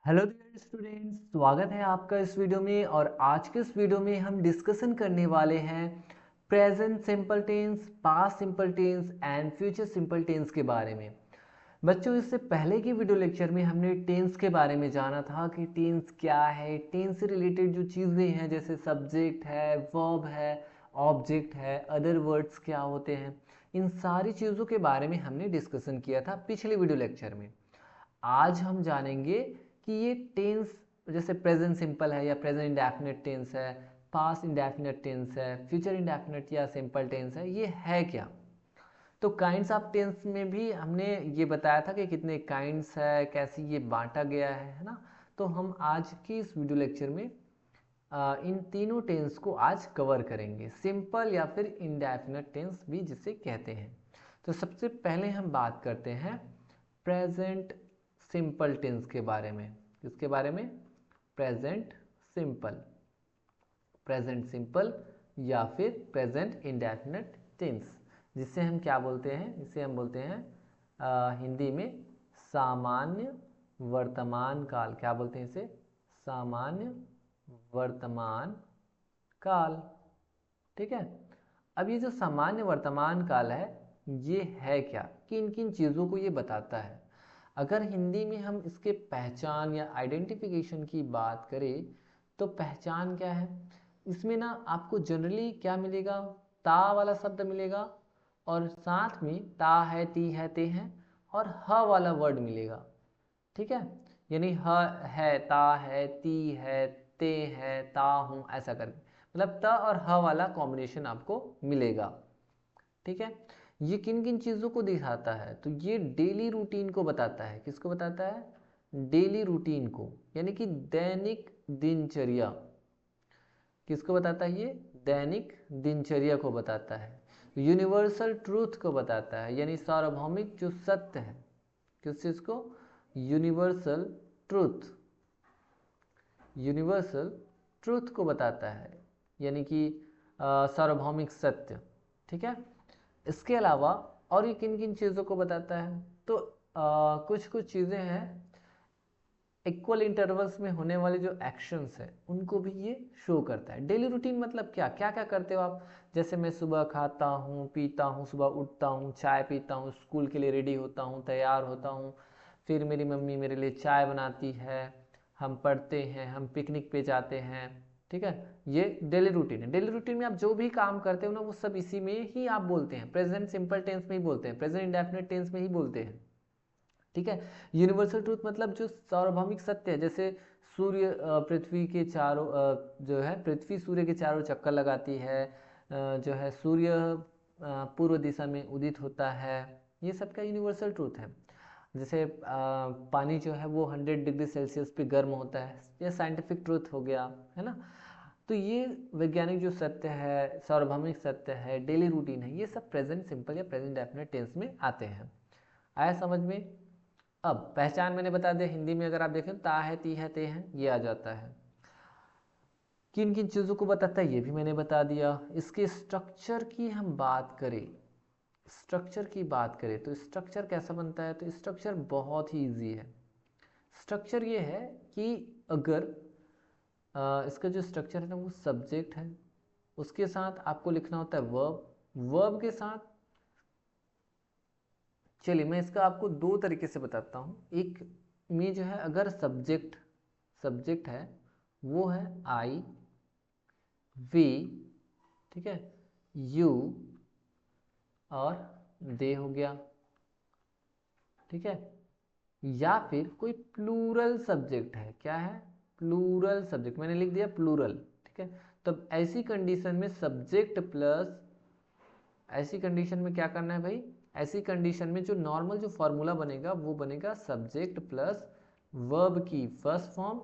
Hello dear students, स्वागत है आपका इस वीडियो में। और आज के इस वीडियो में हम डिस्कशन करने वाले हैं present simple tense, past simple tense and future simple tense के बारे में। बच्चों, इससे पहले की वीडियो लेक्चर में हमने टेंस के बारे में जाना था कि टेंस क्या है। टेंस से रिलेटेड जो चीज़ें हैं जैसे सब्जेक्ट है, वर्ब है, ऑब्जेक्ट है, अदर वर्ड्स क्या होते हैं, इन सारी चीज़ों के बारे में हमने डिस्कशन किया था पिछले वीडियो लेक्चर में। आज हम जानेंगे कि ये टेंस जैसे प्रेजेंट सिंपल है या प्रेजेंट इंडेफिनिट टेंस है, पास्ट इंडेफिनिट टेंस है, फ्यूचर इंडेफिनिट या सिंपल टेंस है, ये है क्या। तो काइंड्स ऑफ टेंस में भी हमने ये बताया था कि कितने काइंड्स है, कैसे ये बांटा गया है ना। तो हम आज की इस वीडियो लेक्चर में इन तीनों टेंस को आज कवर करेंगे, सिंपल या फिर इंडेफिनिट टेंस भी जिसे कहते हैं। तो सबसे पहले हम बात करते हैं प्रेजेंट सिंपल टेंस के बारे में। किसके बारे में? प्रेजेंट सिंपल, प्रेजेंट सिंपल या फिर प्रेजेंट इंडेफिनिट टेंस, जिसे हम क्या बोलते हैं? इसे हम बोलते हैं हिंदी में सामान्य वर्तमान काल। क्या बोलते हैं इसे? सामान्य वर्तमान काल। ठीक है। अब ये जो सामान्य वर्तमान काल है, ये है क्या, किन किन चीज़ों को ये बताता है। अगर हिंदी में हम इसके पहचान या आइडेंटिफिकेशन की बात करें तो पहचान क्या है? इसमें ना आपको जनरली क्या मिलेगा? ता वाला शब्द मिलेगा और साथ में ता है, ती है, ते हैं और ह वाला वर्ड मिलेगा। ठीक है। यानी ह है, ता है, ती है, ते है, ता हूँ, ऐसा करके मतलब त और ह वाला कॉम्बिनेशन आपको मिलेगा। ठीक है। ये किन किन चीज़ों को दिखाता है? तो ये डेली रूटीन को बताता है। किसको बताता है? डेली रूटीन को, यानी कि दैनिक दिनचर्या। किसको बताता है ये? दैनिक दिनचर्या को बताता है। यूनिवर्सल ट्रूथ को बताता है, यानी सार्वभौमिक जो सत्य है। किस चीज़ को? यूनिवर्सल ट्रूथ, यूनिवर्सल ट्रूथ को बताता है, यानी कि सार्वभौमिक सत्य। ठीक है। इसके अलावा और ये किन किन चीज़ों को बताता है? तो कुछ कुछ चीज़ें हैं, इक्वल इंटरवल्स में होने वाले जो एक्शंस है उनको भी ये शो करता है। डेली रूटीन मतलब क्या क्या क्या करते हो आप? जैसे मैं सुबह खाता हूँ, पीता हूँ, सुबह उठता हूँ, चाय पीता हूँ, स्कूल के लिए रेडी होता हूँ, तैयार होता हूँ, फिर मेरी मम्मी मेरे लिए चाय बनाती है, हम पढ़ते हैं, हम पिकनिक पे जाते हैं। ठीक है। ये डेली रूटीन है। डेली रूटीन में आप जो भी काम करते हो ना, वो सब इसी में ही आप बोलते हैं, प्रेजेंट सिंपल टेंस में ही बोलते हैं, प्रेजेंट इंडेफिनिट टेंस में ही बोलते हैं। ठीक है। यूनिवर्सल ट्रूथ मतलब जो सार्वभौमिक सत्य है, जैसे सूर्य पृथ्वी के चारों जो है पृथ्वी सूर्य के चारों चक्कर लगाती है, जो है सूर्य पूर्व दिशा में उदित होता है, ये सब का यूनिवर्सल ट्रूथ है। जैसे पानी जो है वो 100 डिग्री सेल्सियस पे गर्म होता है, ये साइंटिफिक ट्रूथ हो गया, है ना। तो ये वैज्ञानिक जो सत्य है, सार्वभौमिक सत्य है, डेली रूटीन है, ये सब प्रेजेंट सिंपल या प्रेजेंट डेफिनेट टेंस में आते हैं। आया समझ में? अब पहचान मैंने बता दिया, हिंदी में अगर आप देखें ता है, ती है, ते हैं, ये आ जाता है। किन किन चीज़ों को बताता है ये भी मैंने बता दिया। इसके स्ट्रक्चर की हम बात करें, स्ट्रक्चर की बात करें तो स्ट्रक्चर कैसा बनता है? तो स्ट्रक्चर बहुत ही इजी है। स्ट्रक्चर ये है कि अगर इसका जो स्ट्रक्चर है ना, वो सब्जेक्ट है, उसके साथ आपको लिखना होता है वर्ब, वर्ब के साथ, चलिए मैं इसका आपको दो तरीके से बताता हूँ। एक में जो है, अगर सब्जेक्ट सब्जेक्ट है वो है आई, वी, ठीक है, यू और दे हो गया। ठीक है। या फिर कोई प्लूरल सब्जेक्ट है, क्या है? प्लूरल सब्जेक्ट, मैंने लिख दिया प्लूरल। ठीक है। तब ऐसी कंडीशन में सब्जेक्ट प्लस, ऐसी कंडीशन में क्या करना है भाई? ऐसी कंडीशन में जो नॉर्मल जो फॉर्मूला बनेगा वो बनेगा सब्जेक्ट प्लस वर्ब की फर्स्ट फॉर्म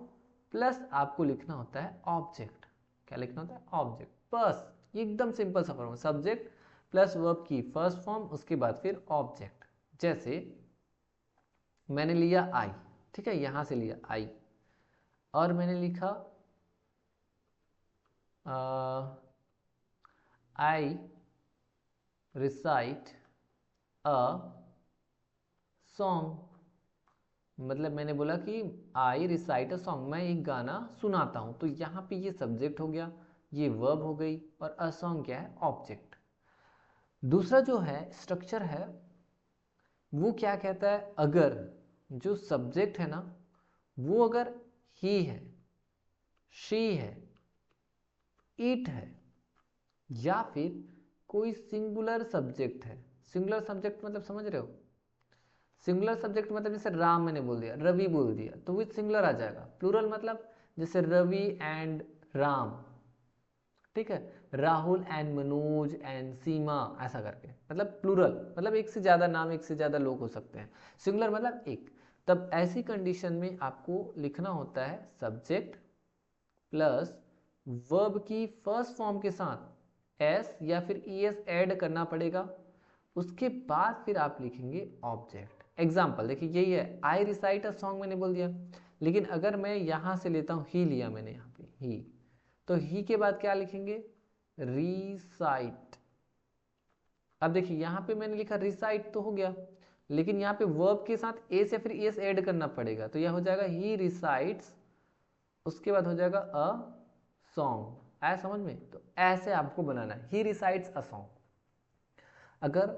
प्लस आपको लिखना होता है ऑब्जेक्ट। क्या लिखना होता है? ऑब्जेक्ट। बस एकदम सिंपल सा फॉर्मूला, सब्जेक्ट प्लस वर्ब की फर्स्ट फॉर्म, उसके बाद फिर ऑब्जेक्ट। जैसे मैंने लिया आई, ठीक है, यहां से लिया आई और मैंने लिखा आई रिसाइट अ सॉन्ग। मतलब मैंने बोला कि आई रिसाइट अ सॉन्ग, मैं एक गाना सुनाता हूँ, तो यहाँ पे ये सब्जेक्ट हो गया, ये वर्ब हो गई, और अ सॉन्ग क्या है, ऑब्जेक्ट। दूसरा जो है स्ट्रक्चर है, वो क्या कहता है, अगर जो सब्जेक्ट है ना वो अगर ही है, शी है, इट है, या फिर कोई सिंगुलर सब्जेक्ट है। सिंगुलर सब्जेक्ट मतलब समझ रहे हो, सिंगुलर सब्जेक्ट मतलब जैसे राम मैंने बोल दिया, रवि बोल दिया, तो विथ सिंगुलर आ जाएगा। प्लूरल मतलब जैसे रवि एंड राम, ठीक है, राहुल एंड मनोज एंड सीमा, ऐसा करके, मतलब प्लूरल मतलब एक से ज़्यादा नाम, एक से ज़्यादा लोग हो सकते हैं। सिंगुलर मतलब एक। तब ऐसी कंडीशन में आपको लिखना होता है सब्जेक्ट प्लस वर्ब की फर्स्ट फॉर्म के साथ एस या फिर ई एस ऐड करना पड़ेगा। उसके बाद फिर आप लिखेंगे ऑब्जेक्ट। एग्जाम्पल देखिए यही है, आई रिसाइट अ सॉन्ग मैंने बोल दिया, लेकिन अगर मैं यहाँ से लेता हूँ, ही लिया मैंने यहाँ पे ही, तो ही के बाद क्या लिखेंगे, रिसाइट। अब देखिए यहाँ पे मैंने लिखा रिसाइट तो हो गया, लेकिन यहाँ पे वर्ब के साथ एस या फिर एस ऐड करना पड़ेगा, तो यह हो जाएगा ही रिसाइट्स, उसके बाद हो जाएगा अ सॉन्ग। आया समझ में? तो ऐसे आपको बनाना है, ही रिसाइट्स अ सॉन्ग। अगर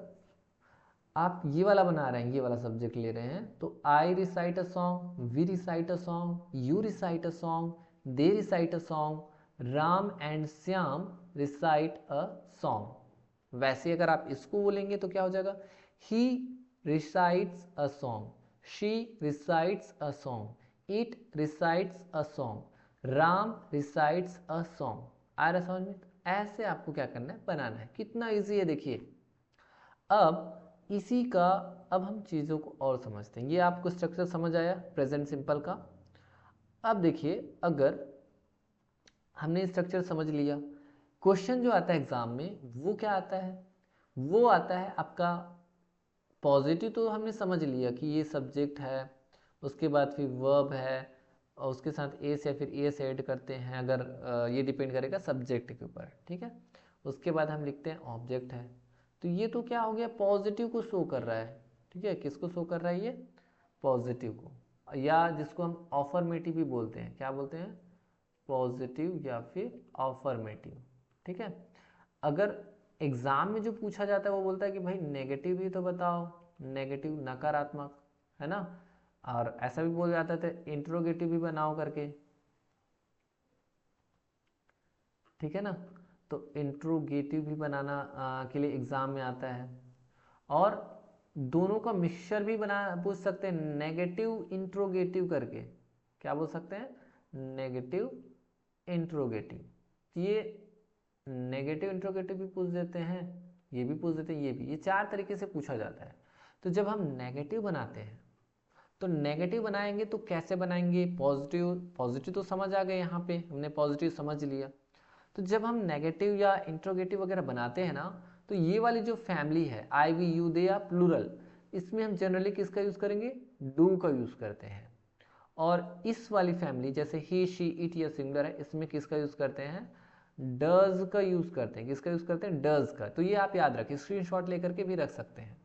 आप ये वाला बना रहे हैं, ये वाला सब्जेक्ट ले रहे हैं, तो I recite a song, we recite a song, you recite a song, they recite a song, Ram and Shyam recite a song. वैसे अगर आप इसको बोलेंगे तो क्या हो जाएगा, he recites a song, she recites a song, it recites a song, Ram recites a song. आ रहा समझ में? ऐसे आपको क्या करना है, बनाना है। कितना इजी है देखिए। अब इसी का, अब हम चीज़ों को और समझते हैं। ये आपको स्ट्रक्चर समझ आया प्रेजेंट सिंपल का। अब देखिए, अगर हमने स्ट्रक्चर समझ लिया, क्वेश्चन जो आता है एग्जाम में वो क्या आता है, वो आता है आपका पॉजिटिव। तो हमने समझ लिया कि ये सब्जेक्ट है, उसके बाद फिर वर्ब है, और उसके साथ एस या फिर एस ऐड करते हैं, अगर ये डिपेंड करेगा सब्जेक्ट के ऊपर, ठीक है। उसके बाद हम लिखते हैं ऑब्जेक्ट है। तो ये तो क्या हो गया, पॉजिटिव को शो कर रहा है, ठीक है। किसको शो कर रहा है ये, पॉजिटिव को, या जिसको हम ऑफर्मेटिव भी बोलते हैं। क्या बोलते हैं, पॉजिटिव या फिर ऑफर्मेटिव, ठीक है। अगर एग्जाम में जो पूछा जाता है वो बोलता है कि भाई नेगेटिव भी तो बताओ, नेगेटिव नकारात्मक, है ना। और ऐसा भी बोल जाता है इंट्रोगेटिव भी बनाओ करके, ठीक है ना। तो इंट्रोगेटिव भी बनाना के लिए एग्जाम में आता है। और दोनों का मिक्सचर भी बना पूछ सकते हैं, नेगेटिव इंट्रोगेटिव करके। क्या बोल सकते हैं, नेगेटिव इंट्रोगेटिव। ये नेगेटिव इंट्रोगेटिव भी पूछ देते हैं, ये भी पूछ देते हैं, ये भी, ये चार तरीके से पूछा जाता है। तो जब हम नेगेटिव बनाते हैं, तो नेगेटिव बनाएंगे तो कैसे बनाएंगे, पॉजिटिव, पॉजिटिव तो समझ आ गए, यहाँ पे हमने पॉजिटिव समझ लिया। तो जब हम नेगेटिव या इंट्रोगेटिव वगैरह बनाते हैं ना, तो ये वाली जो फैमिली है आई वी यू दे या प्लूरल, इसमें हम जनरली किसका यूज़ करेंगे, डू का यूज़ करते हैं। और इस वाली फैमिली जैसे ही शी इट या सिंगुलर है, इसमें किसका यूज़ करते हैं, डज का यूज़ करते हैं। किसका यूज़ करते हैं, डज का। तो ये आप याद रखिए, स्क्रीनशॉट लेकर के भी रख सकते हैं।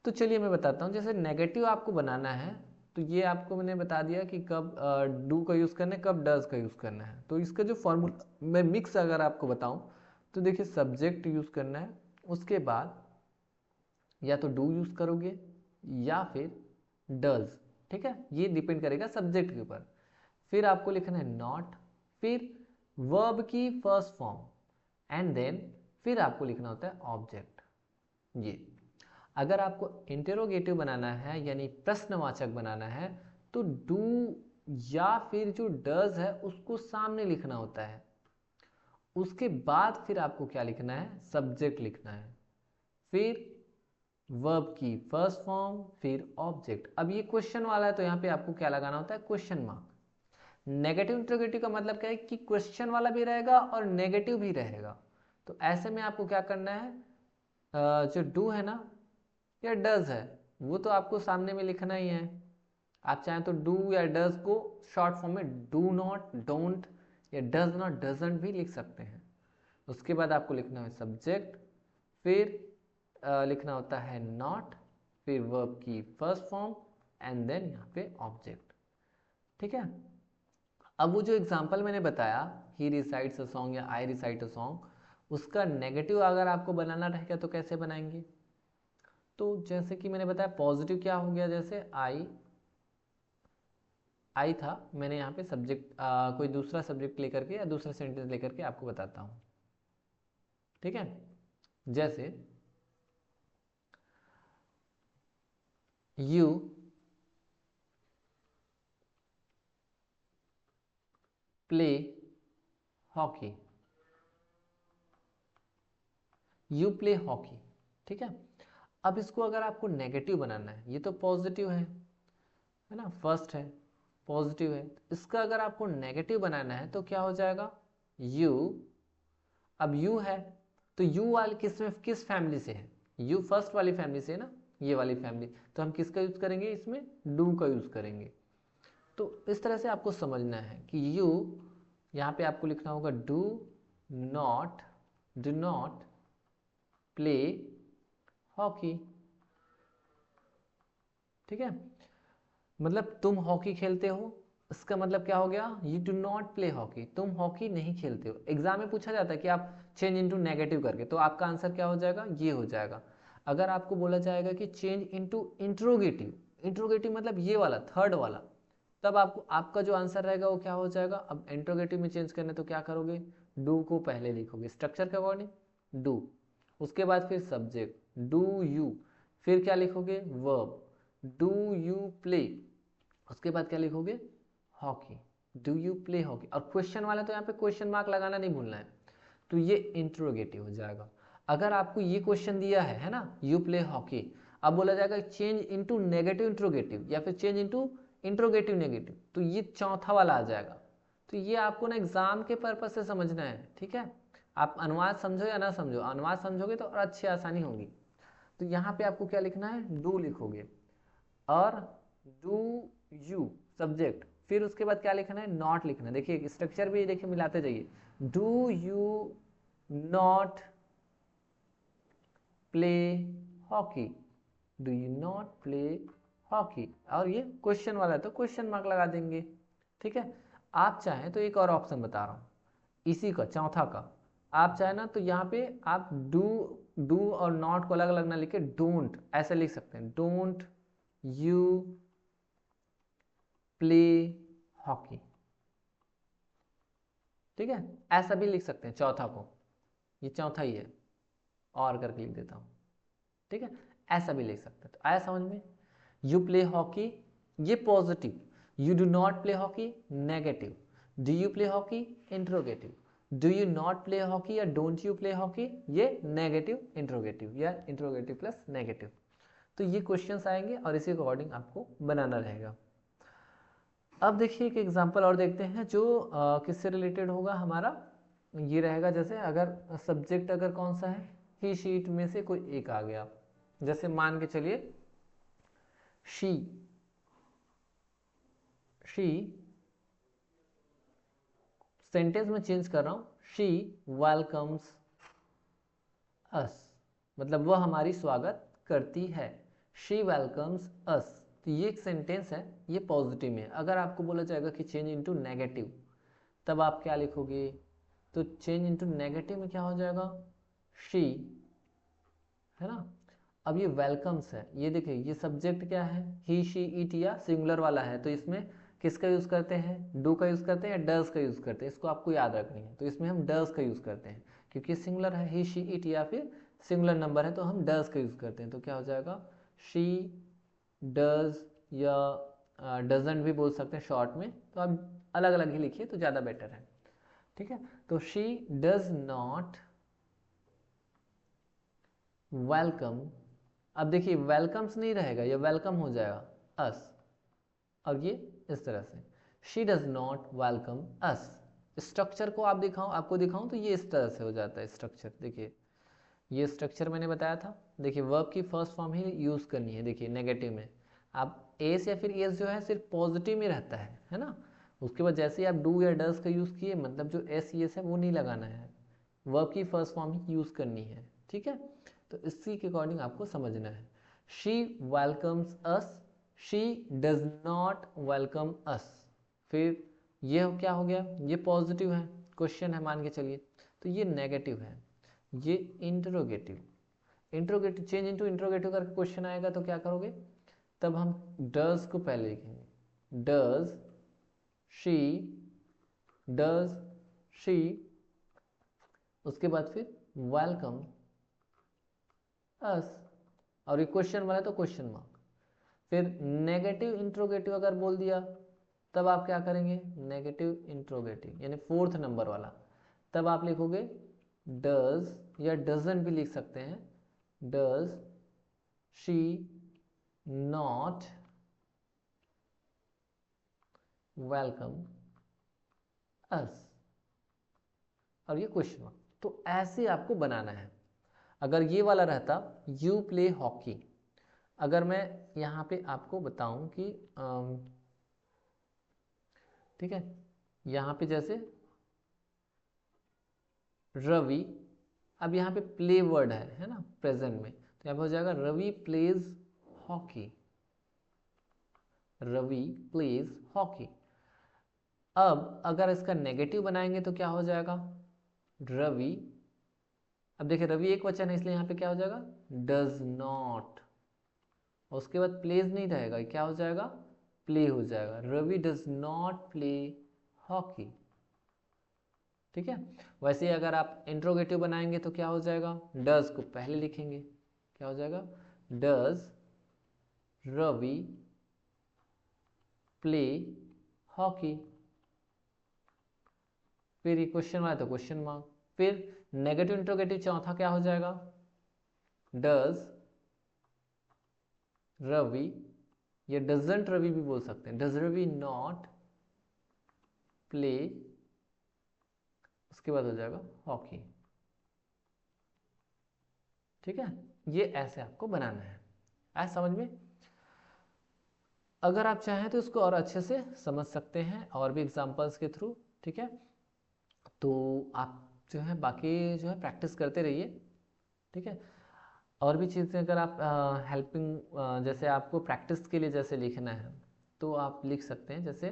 तो चलिए मैं बताता हूँ, जैसे नेगेटिव आपको बनाना है, तो ये आपको मैंने बता दिया कि कब डू का यूज़ करना है, कब डज का यूज़ करना है। तो इसका जो फॉर्मूला मैं मिक्स अगर आपको बताऊँ, तो देखिए सब्जेक्ट यूज़ करना है, उसके बाद या तो डू यूज़ करोगे या फिर डज, ठीक है। ये डिपेंड करेगा सब्जेक्ट के ऊपर। फिर आपको लिखना है नॉट, फिर वर्ब की फर्स्ट फॉर्म, एंड देन फिर आपको लिखना होता है ऑब्जेक्ट। ये अगर आपको इंटेरोगेटिव बनाना है यानी प्रश्नवाचक बनाना है, तो डू या फिर जो डज है उसको सामने लिखना होता है। उसके बाद फिर आपको क्या लिखना है, सब्जेक्ट लिखना है, फिर वर्ब की फर्स्ट फॉर्म, फिर ऑब्जेक्ट। अब ये क्वेश्चन वाला है, तो यहाँ पे आपको क्या लगाना होता है, क्वेश्चन मार्क। नेगेटिव इंट्रोगेटिव का मतलब क्या है कि क्वेश्चन वाला भी रहेगा और नेगेटिव भी रहेगा। तो ऐसे में आपको क्या करना है, जो डू है ना या डज है, वो तो आपको सामने में लिखना ही है। आप चाहें तो डू या डज को शॉर्ट फॉर्म में डू नॉट, डोंट या डज नॉट, डजंट भी लिख सकते हैं। उसके बाद आपको लिखना है सब्जेक्ट, फिर लिखना होता है नॉट, फिर वर्ब की फर्स्ट फॉर्म, एंड देन यहाँ पे ऑब्जेक्ट। ठीक है, अब वो जो एग्जाम्पल मैंने बताया, ही रिसाइट्स अ सॉन्ग या आई रिसाइट अ सॉन्ग, उसका नेगेटिव अगर आपको बनाना रहेगा तो कैसे बनाएंगे? तो जैसे कि मैंने बताया पॉजिटिव क्या हो गया, जैसे आई था, मैंने यहाँ पे सब्जेक्ट कोई दूसरा सब्जेक्ट लेकर के या दूसरा सेंटेंस लेकर के आपको बताता हूँ। ठीक है, जैसे you play hockey, you play hockey. ठीक है, अब इसको अगर आपको नेगेटिव बनाना है, ये तो पॉजिटिव है ना, फर्स्ट है पॉजिटिव है, इसका अगर आपको नेगेटिव बनाना है तो क्या हो जाएगा, यू, अब यू है तो यू वाली किस फैमिली से है, यू फर्स्ट वाली फैमिली से है ना, ये वाली फैमिली, तो हम किसका यूज करेंगे, इसमें डू का यूज करेंगे। तो इस तरह से आपको समझना है कि यू, यहाँ पे आपको लिखना होगा डू नॉट प्ले हॉकी। ठीक है, मतलब तुम हॉकी खेलते हो, इसका मतलब क्या हो गया, you do not play hockey, तुम हॉकी नहीं खेलते हो। एग्जाम में पूछा जाता है कि आप चेंज इनटू नेगेटिव करके, तो आपका आंसर क्या हो जाएगा, ये हो जाएगा। अगर आपको बोला जाएगा कि चेंज इनटू इंट्रोगेटिव, इंट्रोगेटिव मतलब ये वाला थर्ड वाला, तब आपको आपका जो आंसर रहेगा वो क्या हो जाएगा। अब इंट्रोगेटिव में चेंज करने तो क्या करोगे, डू को पहले लिखोगे स्ट्रक्चर के अकॉर्डिंग डू, उसके बाद फिर सब्जेक्ट डू यू, फिर क्या लिखोगे वर्ब डू यू प्ले, उसके बाद क्या लिखोगे hockey, do you play hockey. और क्वेश्चन वाला तो यहाँ पे क्वेश्चन मार्क लगाना नहीं भूलना है, तो ये इंट्रोगेटिव हो जाएगा। अगर आपको ये क्वेश्चन दिया है ना, यू प्ले हॉकी, अब बोला जाएगा चेंज इनटू नेगेटिव इंट्रोगेटिव या फिर चेंज इनटू इंट्रोगेटिव नेगेटिव, तो ये चौथा वाला आ जाएगा। तो ये आपको ना एग्जाम के पर्पज से समझना है। ठीक है, आप अनुवाद समझो या ना समझो, अनुवाद समझोगे तो और अच्छी आसानी होगी। तो यहाँ पे आपको क्या लिखना है, डू लिखोगे और डू यू सब्जेक्ट, फिर उसके बाद क्या लिखना है, नॉट लिखना है। देखिए स्ट्रक्चर भी देखिए मिलाते जाइए, do you not play hockey, do you not play hockey, और ये क्वेश्चन वाला है तो क्वेश्चन मार्क लगा देंगे। ठीक है, आप चाहें तो एक और ऑप्शन बता रहा हूँ इसी का चौथा का, आप चाहे ना तो यहाँ पे आप डू और नॉट को अलग अलग ना लिखे डोंट ऐसे लिख सकते हैं, डोंट यू प्ले हॉकी। ठीक है, ऐसा भी लिख सकते हैं चौथा को, ये चौथा ही है और करके लिख देता हूँ। ठीक है, ऐसा भी लिख सकते हैं। तो आया समझ में, यू प्ले हॉकी ये positive, you do not play hockey negative, do you play hockey interrogative, do you not play hockey या डोंट यू प्ले हॉकी ये नेगेटिव इंट्रोगेटिव या इंट्रोगेटिव प्लस नेगेटिव। तो ये क्वेश्चंस आएंगे और इसी के अकॉर्डिंग आपको बनाना रहेगा। अब देखिए एक एग्जांपल और देखते हैं जो किससे रिलेटेड होगा हमारा, ये रहेगा जैसे अगर सब्जेक्ट अगर कौन सा है, ही शीट में से कोई एक आ गया, जैसे मान के चलिए शी शी सेंटेंस में चेंज कर रहा हूं, शी वेलकम्स अस, मतलब वह हमारी स्वागत करती है, शी वेलकम्स अस। तो ये एक सेंटेंस है, ये पॉजिटिव में। अगर आपको बोला जाएगा कि चेंज इनटू नेगेटिव, तब आप क्या लिखोगे, तो चेंज इनटू नेगेटिव में क्या हो जाएगा, शी, है ना। अब ये वेलकम्स है, ये देखिए ये सब्जेक्ट क्या है, ही शी इट या सिंगुलर वाला है, तो इसमें किसका यूज करते हैं, डू का यूज करते हैं या डज का यूज करते हैं, इसको आपको याद रखनी है। तो इसमें हम डज का यूज करते हैं क्योंकि सिंगुलर है, ही शी इट या फिर सिंगुलर नंबर है तो हम डज का यूज करते हैं। तो क्या हो जाएगा, शी डज या डजंट भी बोल सकते हैं शॉर्ट में, तो आप अलग अलग ही लिखिए तो ज़्यादा बेटर है। ठीक है, तो शी डज नॉट वेलकम, अब देखिए वेलकम्स नहीं रहेगा, ये वेलकम हो जाएगा अस, अब ये इस तरह से she does not welcome us. Structure को आप आपको दिखाऊं तो ये इस तरह से हो जाता है स्ट्रक्चर। देखिए ये स्ट्रक्चर मैंने बताया था, देखिए वर्ब की फर्स्ट फॉर्म ही यूज करनी है। देखिए नेगेटिव में आप एस या फिर एस जो है सिर्फ पॉजिटिव में रहता है ना, उसके बाद जैसे ही आप डू या डज का यूज किए, मतलब जो एस एस है वो नहीं लगाना है, वर्ब की फर्स्ट फॉर्म ही यूज करनी है। ठीक है, तो इसी के अकॉर्डिंग आपको समझना है, she welcomes us she does not welcome अस। फिर ये क्या हो गया, ये पॉजिटिव है, क्वेश्चन है मान के चलिए, तो ये नेगेटिव है, ये interrogative. Interrogative change into interrogative करके क्वेश्चन आएगा तो क्या करोगे, तब हम डज को पहले लिखेंगे, डज शी, डज शी, उसके बाद फिर वेलकम अस, और ये क्वेश्चन वाला तो क्वेश्चन मार्क। फिर नेगेटिव इंट्रोगेटिव अगर बोल दिया तब आप क्या करेंगे, नेगेटिव इंट्रोगेटिव यानी फोर्थ नंबर वाला, तब आप लिखोगे डज, या डजन भी लिख सकते हैं, डज शी नॉट वेलकम अस, और ये क्वेश्चन मार्क। तो ऐसे आपको बनाना है। अगर ये वाला रहता यू प्ले हॉकी, अगर मैं यहाँ पे आपको बताऊं कि ठीक है, यहाँ पे जैसे रवि, अब यहाँ पे प्ले वर्ड है ना प्रेजेंट में, तो यहाँ पे हो जाएगा Ravi plays hockey, Ravi plays hockey. अब अगर इसका नेगेटिव बनाएंगे तो क्या हो जाएगा, रवि, अब देखिए रवि एक वचन है इसलिए यहाँ पे क्या हो जाएगा, डज नॉट, उसके बाद प्लेज नहीं रहेगा, क्या हो जाएगा, प्ले हो जाएगा, Ravi does not play hockey. ठीक है, वैसे ही अगर आप इंट्रोगेटिव बनाएंगे तो क्या हो जाएगा, डज को पहले लिखेंगे, क्या हो जाएगा, डज रवि प्ले हॉकी। फिर ये क्वेश्चन वाला तो क्वेश्चन मार्क। फिर नेगेटिव इंट्रोगेटिव चौथा क्या हो जाएगा, डज रवि, या डजंट रवि भी बोल सकते हैं, डज रवि नॉट प्ले, उसके बाद हो जाएगा हॉकी। ठीक है, ये ऐसे आपको बनाना है, ऐसा समझ में। अगर आप चाहें तो इसको और अच्छे से समझ सकते हैं और भी एग्जांपल्स के थ्रू। ठीक है, तो आप जो है बाकी जो है प्रैक्टिस करते रहिए। ठीक है, और भी चीज़ें अगर आप हेल्पिंग जैसे आपको प्रैक्टिस के लिए जैसे लिखना है तो आप लिख सकते हैं, जैसे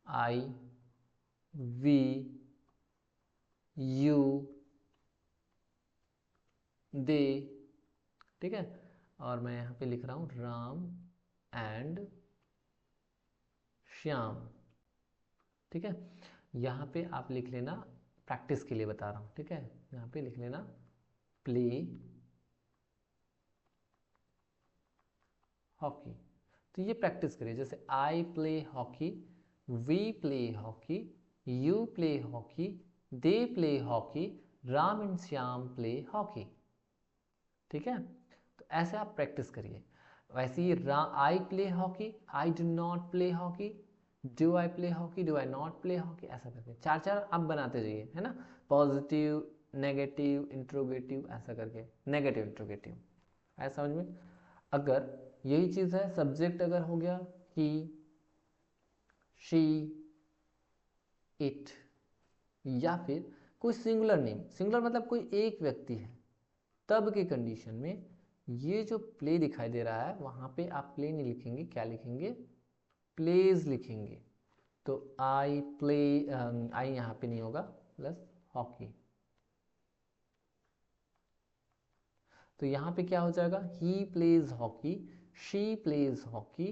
आई वी यू दे। ठीक है, और मैं यहाँ पे लिख रहा हूँ राम एंड श्याम। ठीक है, यहाँ पे आप लिख लेना, प्रैक्टिस के लिए बता रहा हूँ। ठीक है, यहाँ पे लिख लेना प्ले हॉकी, तो ये प्रैक्टिस करिए, जैसे I play hockey, we play hockey, you play hockey, they play hockey, Ram and Shyam play hockey. ठीक है, तो ऐसे आप प्रैक्टिस करिए। वैसे ही I play hockey, I do not play hockey, do I play hockey, do I not play hockey, ऐसा करके चार चार आप बनाते जाइए, है ना, पॉजिटिव नेगेटिव इंट्रोगेटिव ऐसा करके, नेगेटिव इंट्रोगेटिव, ऐसा समझ में। अगर यही चीज़ है, सब्जेक्ट अगर हो गया ही शी इट, या फिर कोई सिंगुलर नेम, सिंगुलर मतलब कोई एक व्यक्ति है, तब के कंडीशन में ये जो प्ले दिखाई दे रहा है वहां पे आप प्ले नहीं लिखेंगे, क्या लिखेंगे, प्लेज लिखेंगे। तो आई प्ले, आई यहाँ पे नहीं होगा, प्लस हॉकी, तो यहाँ पे क्या हो जाएगा, he plays hockey, she plays hockey,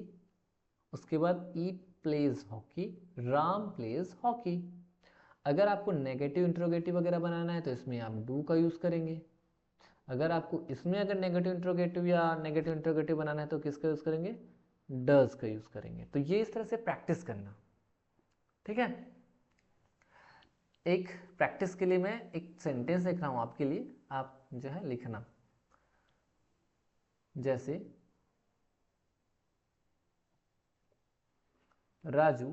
उसके बाद it plays hockey, Ram plays hockey. अगर आपको नेगेटिव इंट्रोगेटिव वगैरह बनाना है तो इसमें आप डू का यूज़ करेंगे। अगर आपको इसमें अगर नेगेटिव इंट्रोगेटिव या नेगेटिव इंट्रोगेटिव बनाना है तो किसका यूज़ करेंगे, डज का यूज़ करेंगे। तो ये इस तरह से प्रैक्टिस करना। ठीक है, एक प्रैक्टिस के लिए मैं एक सेंटेंस लिख रहा हूँ आपके लिए, आप जो है लिखना, जैसे राजू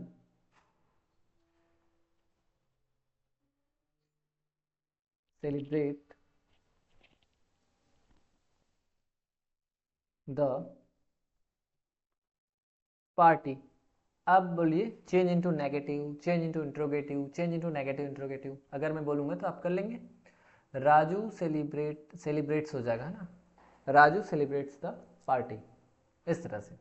सेलिब्रेट द पार्टी। अब बोलिए change into negative, change into interrogative, change into negative interrogative. अगर मैं बोलूँगा तो आप कर लेंगे, राजू सेलिब्रेट्स हो जाएगा, है ना, राजू सेलिब्रेट्स द पार्टी, इस तरह से।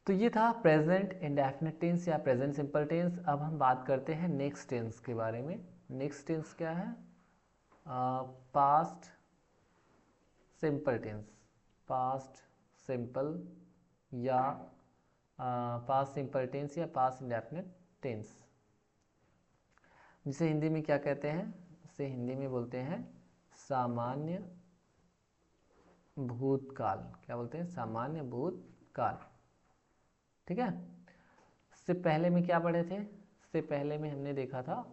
तो ये था प्रेजेंट इंडेफिनिट टेंस या प्रेजेंट सिंपल टेंस। अब हम बात करते हैं नेक्स्ट टेंस के बारे में। नेक्स्ट टेंस क्या है? Past simple tense, past simple या पास्ट सिंपल टेंस या पास्ट इंडेफिनिट टेंस, जिसे हिंदी में क्या कहते हैं? इसे हिंदी में बोलते हैं सामान्य भूतकाल। क्या बोलते हैं? सामान्य भूतकाल। ठीक है। इससे पहले में क्या पढ़े थे? इससे पहले में हमने देखा था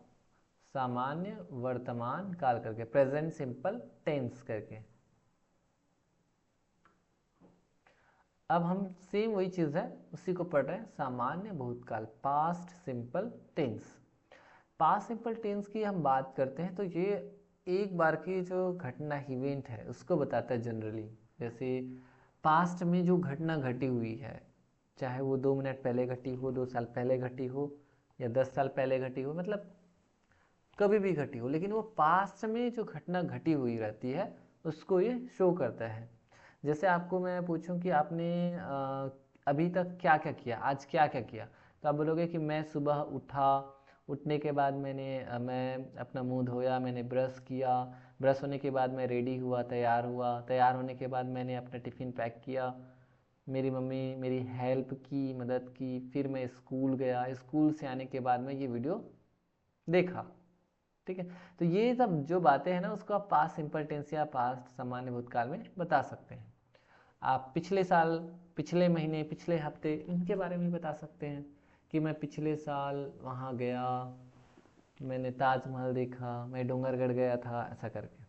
सामान्य वर्तमान काल करके, प्रेजेंट सिंपल टेंस करके। अब हम सेम वही चीज है उसी को पढ़ रहे हैं, सामान्य भूतकाल, past simple tense. Past simple tense की हम बात करते हैं तो ये एक बार की जो घटना इवेंट है उसको बताता है जनरली। जैसे पास्ट में जो घटना घटी हुई है, चाहे वो 2 मिनट पहले घटी हो, 2 साल पहले घटी हो, या 10 साल पहले घटी हो, मतलब कभी भी घटी हो, लेकिन वो पास्ट में जो घटना घटी हुई रहती है उसको ये शो करता है। जैसे आपको मैं पूछूं कि आपने अभी तक क्या क्या किया, आज क्या क्या किया, तो आप बोलोगे कि मैं सुबह उठा, उठने के बाद मैं अपना मुंह धोया, मैंने ब्रश किया, ब्रश होने के बाद मैं रेडी हुआ, तैयार होने के बाद मैंने अपना टिफ़िन पैक किया, मेरी मम्मी मेरी हेल्प की, मदद की, फिर मैं स्कूल गया, स्कूल से आने के बाद मैं ये वीडियो देखा। ठीक है। तो ये सब जो बातें हैं ना उसको आप पास्ट सिंपल टेंस या पास्ट सामान्य भूतकाल में बता सकते हैं। आप पिछले साल, पिछले महीने, पिछले हफ्ते, इनके बारे में बता सकते हैं कि मैं पिछले साल वहाँ गया, मैंने ताजमहल देखा, मैं डोंगरगढ़ गया था, ऐसा करके।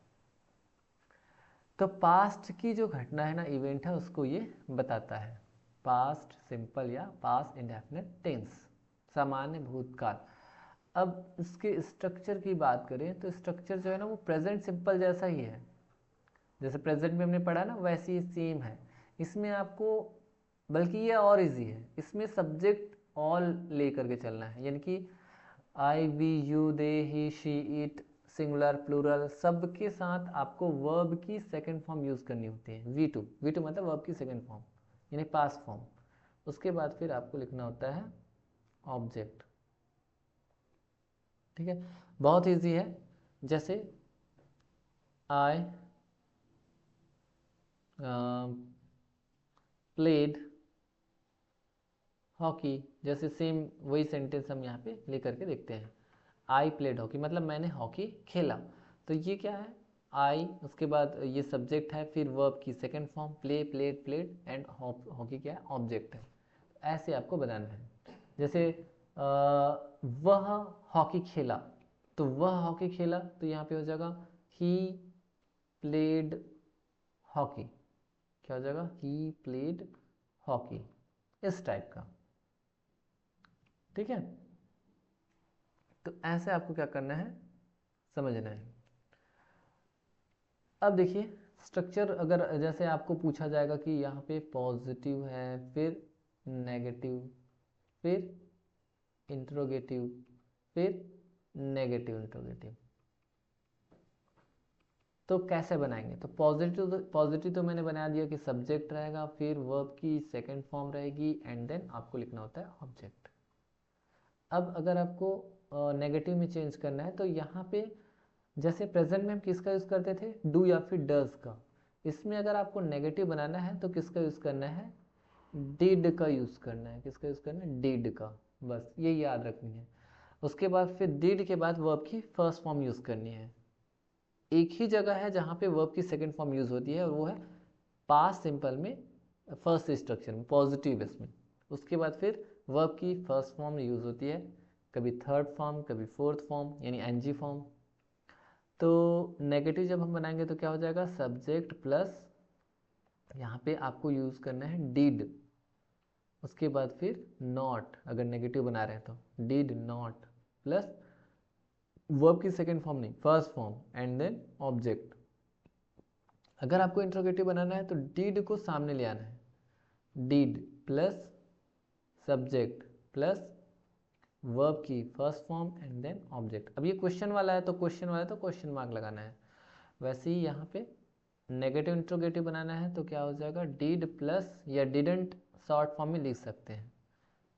तो पास्ट की जो घटना है ना, इवेंट है, उसको ये बताता है। पास्ट सिंपल या पास्ट इंडेफिनिट टेंस, सामान्य भूतकाल। अब इसके स्ट्रक्चर की बात करें तो स्ट्रक्चर जो है ना वो प्रेजेंट सिंपल जैसा ही है। जैसे प्रेजेंट में हमने पढ़ा ना वैसे ही सेम है। इसमें आपको, बल्कि ये और इजी है, इसमें सब्जेक्ट ऑल ले करके चलना है, यानी कि I, we, you, they, he, she, it, singular, plural, सब के साथ आपको वर्ब की सेकंड फॉर्म यूज करनी होती है। वी टू मतलब वर्ब की सेकंड फॉर्म, यानी पास्ट फॉर्म। उसके बाद फिर आपको लिखना होता है ऑब्जेक्ट। ठीक है, बहुत इजी है। जैसे आई प्लेड हॉकी, जैसे सेम वही सेंटेंस हम यहाँ पे लेकर के देखते हैं। आई प्लेड हॉकी मतलब मैंने हॉकी खेला। तो ये क्या है? आई, उसके बाद ये सब्जेक्ट है, फिर वर्ब की second form, play, played, played, and hockey क्या है? ऑब्जेक्ट है। ऐसे आपको बनाना है। जैसे वह हॉकी खेला, तो वह हॉकी खेला तो यहाँ पे हो जाएगा ही प्लेड हॉकी। क्या हो जाएगा? ही प्लेड हॉकी, इस टाइप का। ठीक है। तो ऐसे आपको क्या करना है, समझना है। अब देखिए स्ट्रक्चर, अगर जैसे आपको पूछा जाएगा कि यहाँ पे पॉजिटिव है, फिर नेगेटिव, फिर इंट्रोगेटिव, फिर नेगेटिव इंट्रोगेटिव, तो कैसे बनाएंगे? तो पॉजिटिव तो मैंने बना दिया कि सब्जेक्ट रहेगा, फिर वर्ब की सेकंड फॉर्म रहेगी, एंड देन आपको लिखना होता है ऑब्जेक्ट। अब अगर आपको नेगेटिव में चेंज करना है तो यहाँ पे जैसे प्रेजेंट में हम किसका यूज़ करते थे? डू या फिर डज का। इसमें अगर आपको नेगेटिव बनाना है तो किसका यूज़ करना है? डिड का यूज़ करना है। किसका यूज़ करना है? डिड का। बस ये याद रखनी है। उसके बाद फिर डिड के बाद वर्ब की फर्स्ट फॉर्म यूज़ करनी है। एक ही जगह है जहाँ पे वर्ब की सेकंड फॉर्म यूज़ होती है, और वो है पास्ट सिंपल में फर्स्ट स्ट्रक्चर में, पॉजिटिव इसमें। उसके बाद फिर वर्ब की फर्स्ट फॉर्म यूज़ होती है, कभी थर्ड फॉर्म, कभी फोर्थ फॉर्म, यानी एनजी फॉर्म। तो नेगेटिव जब हम बनाएंगे तो क्या हो जाएगा? सब्जेक्ट प्लस यहाँ पे आपको यूज़ करना है डिड। उसके बाद फिर नॉट, अगर नेगेटिव बना रहे हैं तो डिड नॉट, प्लस वर्ब की सेकेंड फॉर्म नहीं, first form, and then object. अगर आपको इंट्रोगेटिव बनाना है तो डिड को सामने ले आना है। Did plus subject plus verb की first form and then object. अब ये क्वेश्चन वाला है तो क्वेश्चन मार्क लगाना है। वैसे ही यहाँ पे नेगेटिव इंट्रोगेटिव बनाना है तो क्या हो जाएगा? डिड प्लस या डिडंट शॉर्ट फॉर्म में लिख सकते हैं,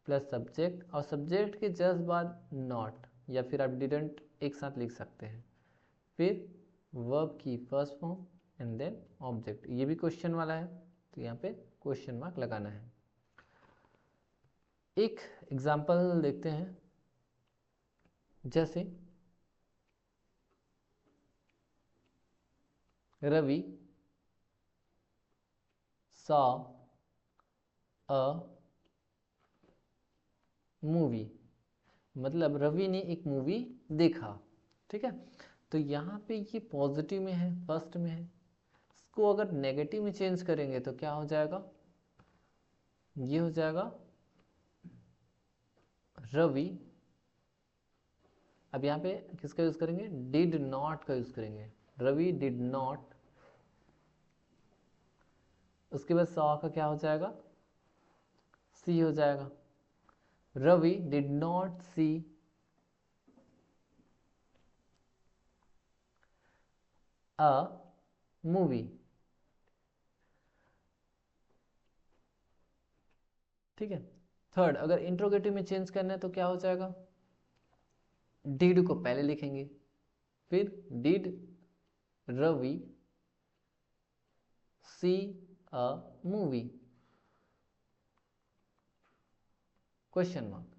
प्लस सब्जेक्ट, और सब्जेक्ट के जस्ट बाद नॉट या फिर आप डिडंट एक साथ लिख सकते हैं, फिर वर्ब की first form and then object. ये भी क्वेश्चन वाला है तो यहाँ पे क्वेश्चन मार्क लगाना है। एक एग्जांपल देखते हैं, जैसे रवि सॉ अ मूवी, मतलब रवि ने एक मूवी देखा। ठीक है, तो यहाँ पे ये पॉजिटिव में है, फर्स्ट में है। इसको अगर नेगेटिव में चेंज करेंगे तो क्या हो जाएगा, ये हो जाएगा रवि। अब यहाँ पे किसका यूज करेंगे, डिड नॉट का यूज करेंगे, रवि डिड नॉट। उसके बाद सॉ का क्या हो जाएगा, सी हो जाएगा, Ravi did not see a movie. ठीक है, थर्ड अगर इंट्रोगेटिव में चेंज करना है तो क्या हो जाएगा, डिड को पहले लिखेंगे, फिर did Ravi see a movie, question mark.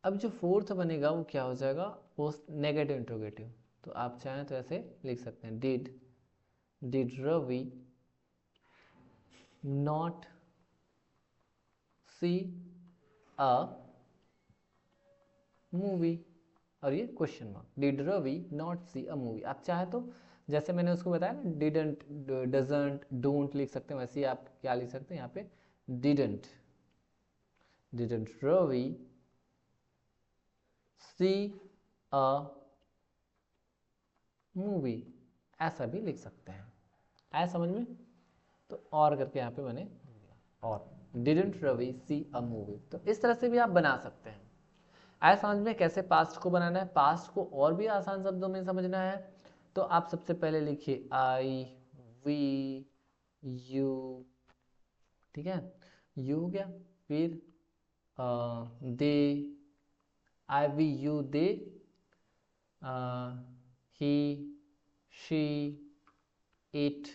अब जो फोर्थ बनेगा वो क्या हो जाएगा, पोस्ट नेगेटिव इंट्रोगेटिव। तो आप चाहें तो ऐसे लिख सकते हैं, did Ravi not see a movie, और ये question mark, did Ravi not see a movie. आप चाहे तो जैसे मैंने उसको बताया ना, डिडंट डजंट डोंट लिख सकते हैं, वैसे ही आप क्या लिख सकते हैं यहाँ पे, didn't Ravi see a movie, ऐसा भी लिख सकते हैं। आया समझ में? तो और करके यहाँ पे मैंने और didn't Ravi see a movie, तो इस तरह से भी आप बना सकते हैं। आया समझ में कैसे पास्ट को बनाना है? पास्ट को और भी आसान शब्दों में समझना है तो आप सबसे पहले लिखिए आई, वी, यू। ठीक है, यू हो गया, फिर they, I we you they, he, she, it,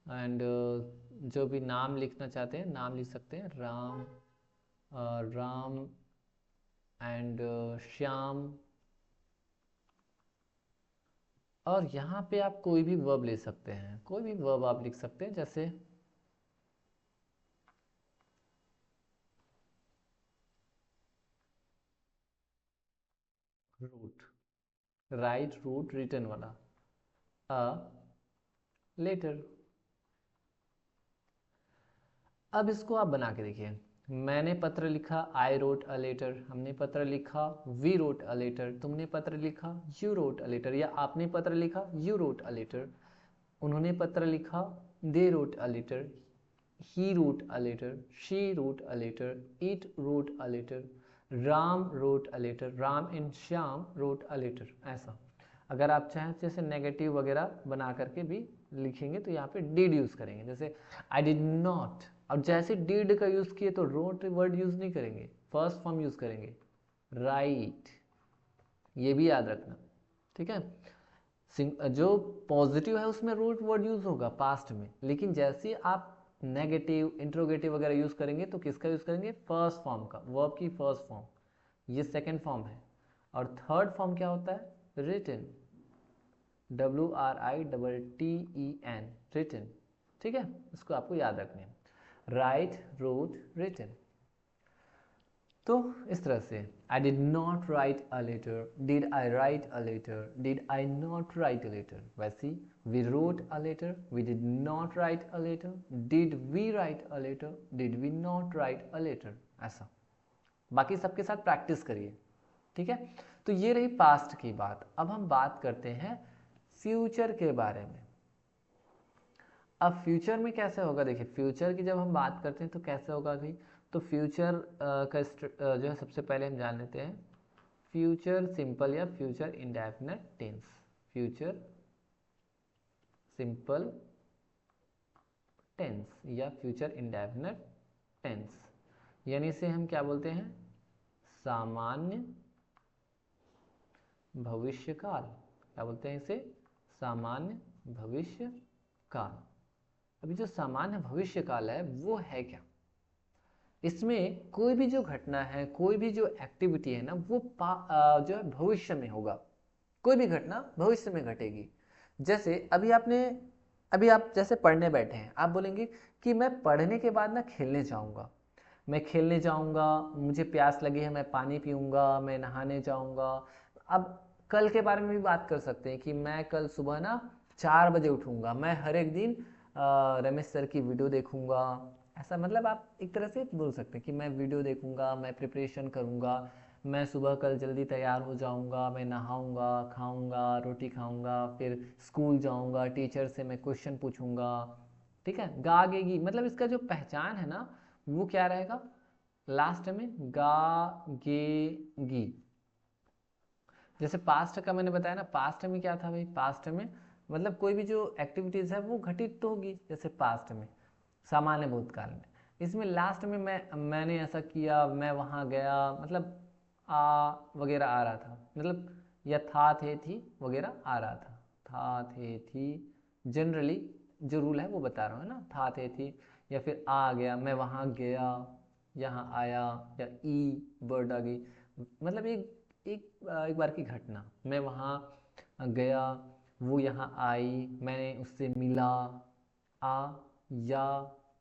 and जो भी नाम लिखना चाहते हैं नाम लिख सकते हैं, राम, राम एंड श्याम। और यहाँ पे आप कोई भी वर्ब ले सकते हैं, कोई भी वर्ब आप लिख सकते हैं, जैसे रूट, राइट, रूट, रिटर्न वाला, अ लेटर। अब इसको आप बना के देखिए, मैंने पत्र लिखा, आई रोट अ लेटर, हमने पत्र लिखा, वी रोट अ लेटर, तुमने पत्र लिखा, यू रोट अ लेटर, या आपने पत्र लिखा, यू रोट अ लेटर, उन्होंने पत्र लिखा, they wrote a letter, he wrote a letter, she wrote a letter, it wrote a letter, Ram wrote a letter, Ram and Shyam wrote a letter। ऐसा अगर आप चाहें जैसे नेगेटिव वगैरह बना करके भी लिखेंगे तो यहाँ पे did यूज करेंगे, जैसे I did not। और जैसे did का यूज किए तो wrote वर्ड यूज नहीं करेंगे, फर्स्ट फॉर्म यूज करेंगे, राइट। ये भी याद रखना, ठीक है। जो पॉजिटिव है उसमें रूट वर्ड यूज होगा पास्ट में, लेकिन जैसे आप नेगेटिव, इंट्रोगेटिव वगैरह यूज करेंगे तो किसका यूज करेंगे, फर्स्ट फॉर्म का, वर्ब की फर्स्ट फॉर्म। ये सेकंड फॉर्म है। और थर्ड फॉर्म क्या होता है, रिटन, WRITTEN, रिटन। ठीक है, इसको आपको याद रखना है, राइट, रोट, रिटन। तो इस तरह से I did not write a letter, did I write a letter, did I not write a letter. वैसे we wrote a letter, we did not write a letter, did we write a letter, did we not write a letter. ऐसा बाकी सबके साथ practice करिए, ठीक है। तो ये रही पास्ट की बात। अब हम बात करते हैं फ्यूचर के बारे में। अब फ्यूचर में कैसे होगा, देखिए फ्यूचर की जब हम बात करते हैं तो कैसे होगा भाई, तो फ्यूचर का जो है सबसे पहले हम जान लेते हैं फ्यूचर सिंपल या future indefinite tense. Future simple tense या फ्यूचर इंडेफिनिट टेंस, यानी इसे हम क्या बोलते हैं, सामान्य भविष्य काल। क्या बोलते हैं इसे, सामान्य भविष्य काल। अभी जो सामान्य भविष्य काल है वो है क्या, इसमें कोई भी जो घटना है, कोई भी जो एक्टिविटी है ना, वो जो है भविष्य में होगा। कोई भी घटना भविष्य में घटेगी। जैसे अभी आप जैसे पढ़ने बैठे हैं, आप बोलेंगे कि मैं पढ़ने के बाद ना खेलने जाऊंगा, मैं खेलने जाऊंगा, मुझे प्यास लगी है, मैं पानी पीऊंगा, मैं नहाने जाऊंगा। अब कल के बारे में भी बात कर सकते हैं कि मैं कल सुबह ना 4 बजे उठूंगा, मैं हर एक दिन रमेश सर की वीडियो देखूंगा। ऐसा मतलब आप एक तरह से बोल सकते हैं कि मैं वीडियो देखूंगा, मैं प्रिपरेशन करूंगा, मैं सुबह कल जल्दी तैयार हो जाऊंगा, मैं नहाऊंगा, खाऊंगा, रोटी खाऊंगा, फिर स्कूल जाऊंगा, टीचर से मैं क्वेश्चन पूछूंगा। ठीक है, गागेगी मतलब इसका जो पहचान है ना वो क्या रहेगा, लास्ट में गा गे गी। जैसे पास्ट का मैंने बताया ना, पास्ट में क्या था भाई, पास्ट में मतलब कोई भी जो एक्टिविटीज है वो घटित तो होगी, जैसे पास्ट में, सामान्य भूतकाल में। इसमें लास्ट में मैंने ऐसा किया, मैं वहाँ गया, मतलब आ वगैरह आ रहा था, मतलब या था थे थी वगैरह आ रहा था थे थी। जनरली जो रूल है वो बता रहा हूँ, है ना, था थे थी, या फिर आ गया, मैं वहाँ गया, यहाँ आया, या ई वर्ड आ गई, मतलब एक बार की घटना, मैं वहाँ गया, वो यहाँ आई, मैंने उससे मिला, आ या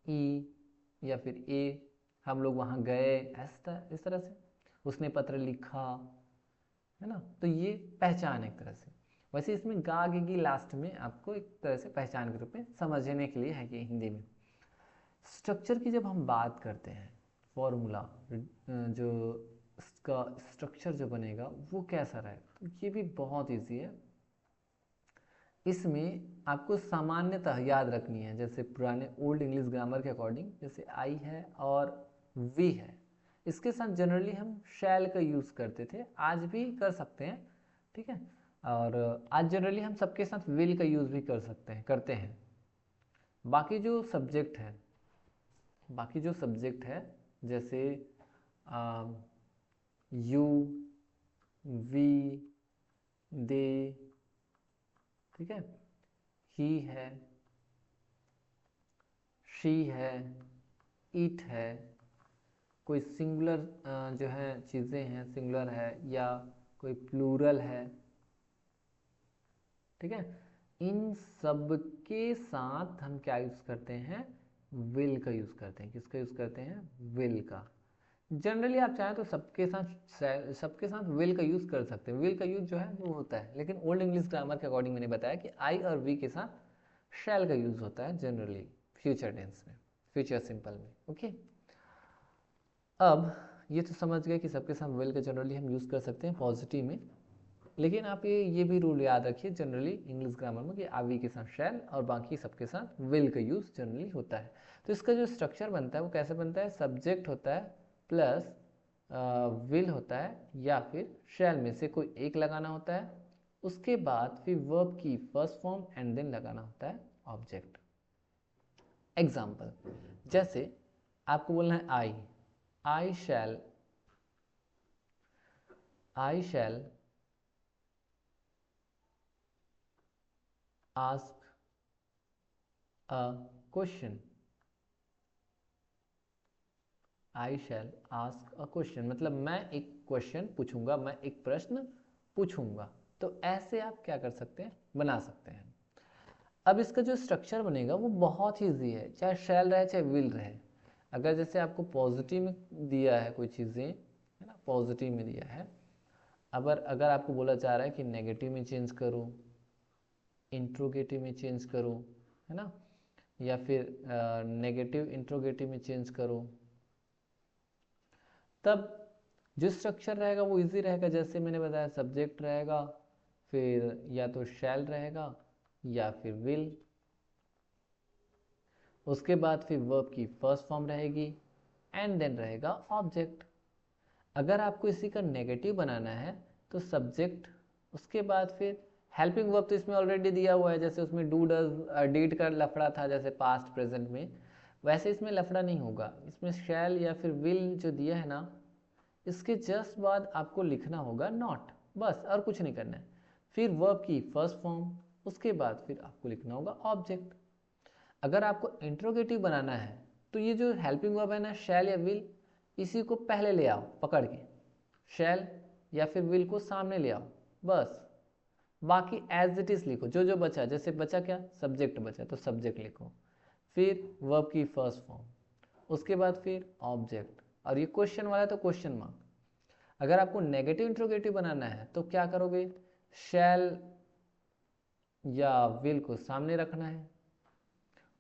ई या फिर ए, हम लोग वहाँ गए, इस तरह से उसने पत्र लिखा, है ना। तो ये पहचान एक तरह से। वैसे इसमें गा गी लास्ट में आपको एक तरह से पहचान के रूप में समझने के लिए है कि हिंदी में। स्ट्रक्चर की जब हम बात करते हैं, फॉर्मूला जो इसका स्ट्रक्चर जो बनेगा वो कैसा रहेगा, तो ये भी बहुत इजी है। इसमें आपको सामान्यतः याद रखनी है, जैसे पुराने ओल्ड इंग्लिश ग्रामर के अकॉर्डिंग, जैसे आई है और वी है, इसके साथ जनरली हम शैल का यूज़ करते थे, आज भी कर सकते हैं, ठीक है। और आज जनरली हम सबके साथ विल का यूज़ भी करते हैं। बाकी जो सब्जेक्ट है, जैसे यू, वी, दे, ठीक है, ही है, शी है, इट है, कोई सिंगुलर जो है चीज़ें हैं, सिंगुलर है, या कोई प्लूरल है, ठीक है। इन सब के साथ हम क्या यूज़ करते हैं, विल का यूज़ करते हैं। किसका यूज़ करते हैं, विल का। जनरली आप चाहें तो सबके साथ विल का यूज़ कर सकते हैं, विल का यूज़ जो है वो होता है, लेकिन ओल्ड इंग्लिश ग्रामर के अकॉर्डिंग मैंने बताया कि आई और वी के साथ शैल का यूज़ होता है जनरली फ्यूचर टेंस में, फ्यूचर सिंपल में। ओके, अब ये तो समझ गए कि सबके साथ विल का जनरली हम यूज़ कर सकते हैं पॉजिटिव में, लेकिन आप ये भी रूल याद रखिए जनरली इंग्लिश ग्रामर में कि आवी के साथ शैल और बाकी सबके साथ विल का यूज़ जनरली होता है। तो इसका जो स्ट्रक्चर बनता है वो कैसे बनता है, सब्जेक्ट होता है प्लस विल होता है, या फिर शैल में से कोई एक लगाना होता है, उसके बाद फिर वर्ब की फर्स्ट फॉर्म एंड देन लगाना होता है ऑब्जेक्ट। एग्जाम्पल, जैसे आपको बोलना है आई शैल ask a question, I shall ask a question, मतलब मैं एक क्वेश्चन पूछूंगा, मैं एक प्रश्न पूछूंगा। तो ऐसे आप क्या कर सकते हैं, बना सकते हैं। अब इसका जो स्ट्रक्चर बनेगा वो बहुत ही ईजी है, चाहे शैल रहे चाहे विल रहे। अगर जैसे आपको पॉजिटिव में दिया है कोई चीज़ें, है ना, पॉजिटिव में दिया है, अगर आपको बोला जा रहा है कि नेगेटिव में चेंज करो, इंट्रोगेटिव में चेंज करो, है ना, या फिर नेगेटिव इंट्रोगेटिव में चेंज करो, तब जो स्ट्रक्चर रहेगा वो इजी रहेगा। जैसे मैंने बताया, सब्जेक्ट रहेगा, फिर या तो शैल रहेगा या फिर विल, उसके बाद फिर वर्ब की फर्स्ट फॉर्म रहेगी एंड देन रहेगा ऑब्जेक्ट। अगर आपको इसी का नेगेटिव बनाना है तो सब्जेक्ट, उसके बाद फिर हेल्पिंग वर्ब तो इसमें ऑलरेडी दिया हुआ है, जैसे उसमें डू डज डीड का लफड़ा था जैसे पास्ट प्रेजेंट में, वैसे इसमें लफड़ा नहीं होगा। इसमें शैल या फिर विल जो दिया है ना, इसके जस्ट बाद आपको लिखना होगा नॉट, बस, और कुछ नहीं करना है। फिर वर्ब की फर्स्ट फॉर्म, उसके बाद फिर आपको लिखना होगा ऑब्जेक्ट। अगर आपको इंट्रोगेटिव बनाना है तो ये जो हेल्पिंग वर्ब है ना, शैल या विल, इसी को पहले ले आओ पकड़ के, शैल या फिर विल को सामने ले आओ, बस। बाकी एज इट इज लिखो, जो जो बचा, जैसे बचा क्या, सब्जेक्ट बचा तो सब्जेक्ट लिखो, फिर वर्ब की फर्स्ट फॉर्म, उसके बाद फिर ऑब्जेक्ट, और ये क्वेश्चन वाला है तो क्वेश्चन मार्क। अगर आपको नेगेटिव इंट्रोगेटिव बनाना है तो क्या करोगे, शैल या विल को सामने रखना है,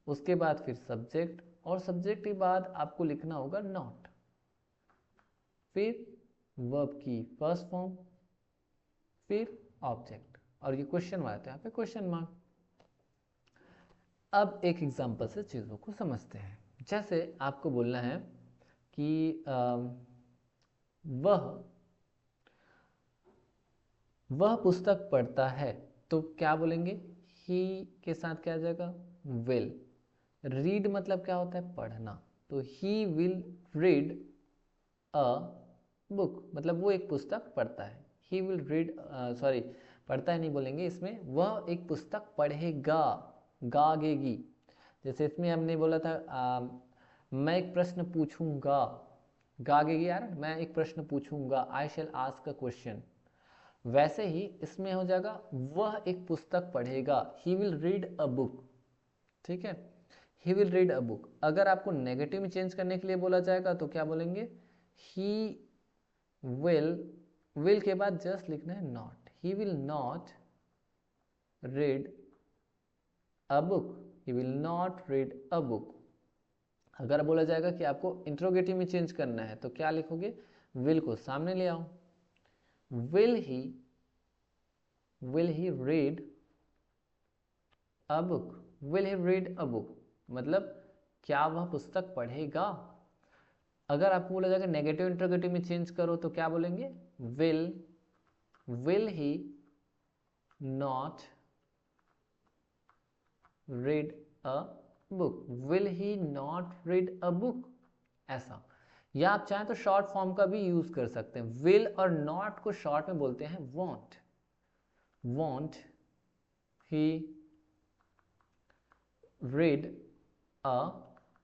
उसके बाद फिर सब्जेक्ट, और सब्जेक्ट के बाद आपको लिखना होगा नॉट, फिर वर्ब की फर्स्ट फॉर्म, फिर ऑब्जेक्ट, और ये क्वेश्चन वाला था यहाँ पे क्वेश्चन मार्क। अब एक एग्जांपल से चीज़ों को समझते हैं। जैसे आपको बोलना है कि वह पुस्तक पढ़ता है, तो क्या बोलेंगे, ही के साथ क्या आ जाएगा, विल। रीड मतलब क्या होता है, पढ़ना, तो he will read a book, मतलब वो एक पुस्तक पढ़ता है। ही विल रीड, सॉरी, पढ़ता है नहीं बोलेंगे इसमें, वह एक पुस्तक पढ़ेगा, गागेगी। जैसे इसमें हमने बोला था मैं एक प्रश्न पूछूंगा, गागेगी यार, मैं एक प्रश्न पूछूंगा, आई शैल आस्क अ क्वेश्चन। वैसे ही इसमें हो जाएगा वह एक पुस्तक पढ़ेगा, he will read a book, ठीक है, he will read a book. अगर आपको नेगेटिव में चेंज करने के लिए बोला जाएगा तो क्या बोलेंगे, ही विल के बाद जस्ट लिखना है not, he will not read a book, he will not read a book. अगर बोला जाएगा कि आपको इंट्रोगेटिव में चेंज करना है तो क्या लिखोगे, विल को सामने ले आओ, will he read a book, will he read a book, मतलब क्या वह पुस्तक पढ़ेगा। अगर आपको बोला जाएगा नेगेटिव इंट्रोगेटिव में चेंज करो तो क्या बोलेंगे, will he not read a book, will he not read a book, ऐसा। या आप चाहें तो शॉर्ट फॉर्म का भी यूज कर सकते हैं, विल और नॉट को शॉर्ट में बोलते हैं want he read a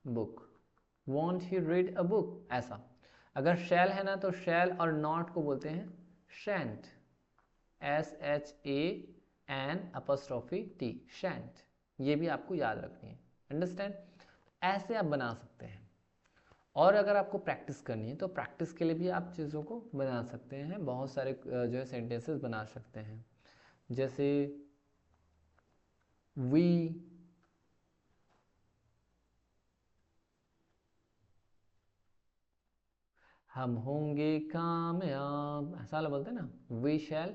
book, want he read a book, ऐसा। अगर शैल है ना तो शैल और नॉट को बोलते हैं शैंट, SHANT, शैंट। ये भी आपको याद रखनी है, अंडरस्टैंड। ऐसे आप बना सकते हैं। और अगर आपको प्रैक्टिस करनी है तो प्रैक्टिस के लिए भी आप चीज़ों को बना सकते हैं, बहुत सारे जो है सेंटेंसेस बना सकते हैं। जैसे वी हम होंगे कामयाब, ऐसा वाला बोलते हैं ना, वी शैल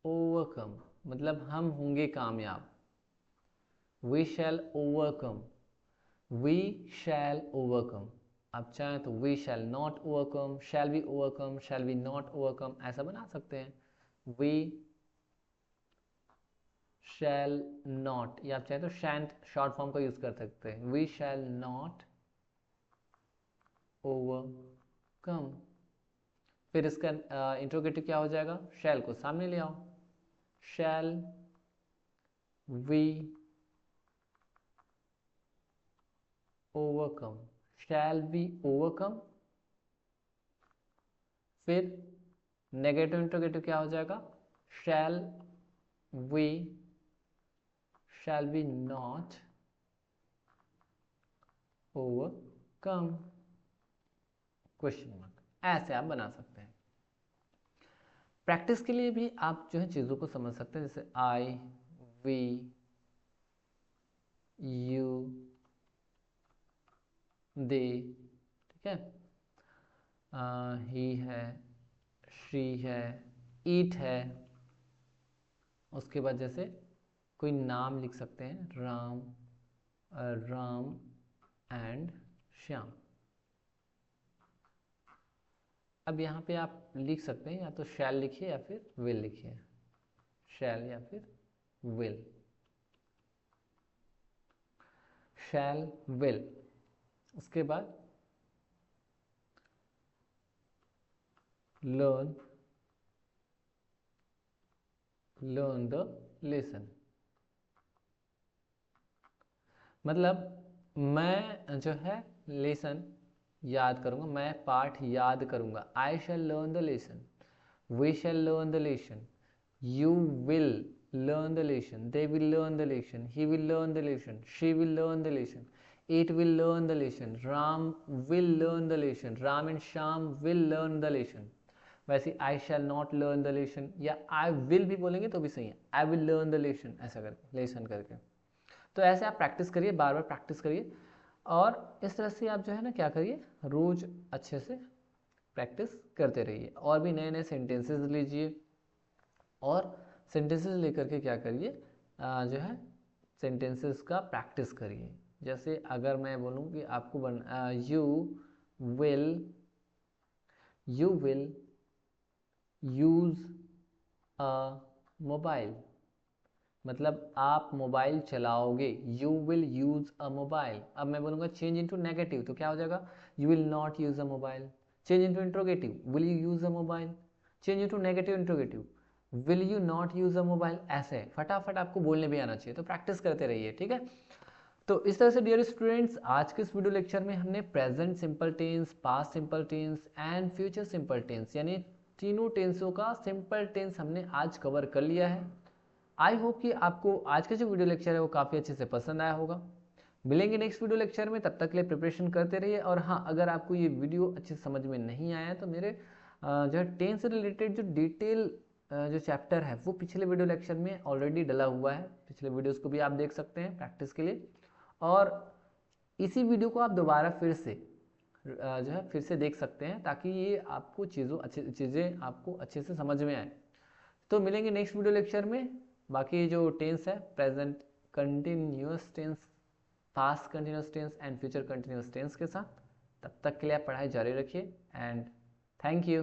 ओवरकम, मतलब हम होंगे कामयाब, we shall overcome, we shall overcome. आप चाहें तो we shall not overcome, shall be overcome, shall be not overcome, ऐसा बना सकते हैं। वी शैल नॉट, या आप चाहें तो शैंट शॉर्ट फॉर्म का यूज कर सकते हैं, वी शैल नॉट ओवरकम। फिर इसका इंट्रोगेटिव क्या हो जाएगा, शैल को सामने ले आओ, shall we overcome, shall we overcome. फिर नेगेटिव इंट्रोगेटिव क्या हो जाएगा, shall we shall we not overcome, question mark. ऐसे आप बना सकते हैं। प्रैक्टिस के लिए भी आप जो है चीज़ों को समझ सकते हैं, जैसे आई, वी, यू, दे, ठीक है, ही है, शी है, ईट है। उसके बाद जैसे कोई नाम लिख सकते हैं, राम एंड श्याम। अब यहाँ पे आप लिख सकते हैं, या तो शैल लिखिए या फिर विल लिखिए, शैल या फिर विल, शैल विल। उसके बाद लर्न, लर्न द लेसन, मतलब मैं जो है लेसन याद करूंगा, मैं पाठ याद करूंगा। I shall learn the lesson, we shall learn the lesson, you will learn the lesson, they will learn the lesson, he will learn the lesson, she will learn the lesson, it will learn the lesson, Ram will learn the lesson, Ram and Sham will learn the lesson। वैसे I shall not learn the lesson या I will भी बोलेंगे तो भी सही है, I will learn the lesson ऐसा करके, lesson करके। तो ऐसे आप प्रैक्टिस करिए, बार बार प्रैक्टिस करिए, और इस तरह से आप जो है ना क्या करिए, रोज अच्छे से प्रैक्टिस करते रहिए। और भी नए नए सेंटेंसेस लीजिए और सेंटेंसेस लेकर के क्या करिए, जो है सेंटेंसेस का प्रैक्टिस करिए। जैसे अगर मैं बोलूँ कि आपको you will use a mobile, मतलब आप मोबाइल चलाओगे, you will use a mobile. अब मैं बोलूँगा चेंज इनटू नेगेटिव तो क्या हो जाएगा, you will not use a mobile. Change into interrogative, will you use a mobile. Change into negative interrogative, will you not use a mobile. ऐसे फटाफट आपको बोलने भी आना चाहिए, तो प्रैक्टिस करते रहिए, ठीक है। तो इस तरह से डियर स्टूडेंट्स, आज के इस वीडियो लेक्चर में हमने present simple tense, past simple tense and future simple tense यानी तीनों टेंसों का सिंपल टेंस हमने आज कवर कर लिया है। आई होप कि आपको आज का जो वीडियो लेक्चर है वो काफ़ी अच्छे से पसंद आया होगा। मिलेंगे नेक्स्ट वीडियो लेक्चर में, तब तक के लिए प्रिपरेशन करते रहिए। और हाँ, अगर आपको ये वीडियो अच्छे से समझ में नहीं आया तो मेरे जो है टेंस से रिलेटेड जो डिटेल जो चैप्टर है वो पिछले वीडियो लेक्चर में ऑलरेडी डला हुआ है, पिछले वीडियोस को भी आप देख सकते हैं प्रैक्टिस के लिए। और इसी वीडियो को आप दोबारा फिर से जो है फिर से देख सकते हैं, ताकि ये आपको चीज़ें आपको अच्छे से समझ में आए। तो मिलेंगे नेक्स्ट वीडियो लेक्चर में बाकी जो टेंस है, present continuous tense, past continuous tense and future continuous tense के साथ। तब तक के लिए आप पढ़ाई जारी रखिए एंड थैंक यू।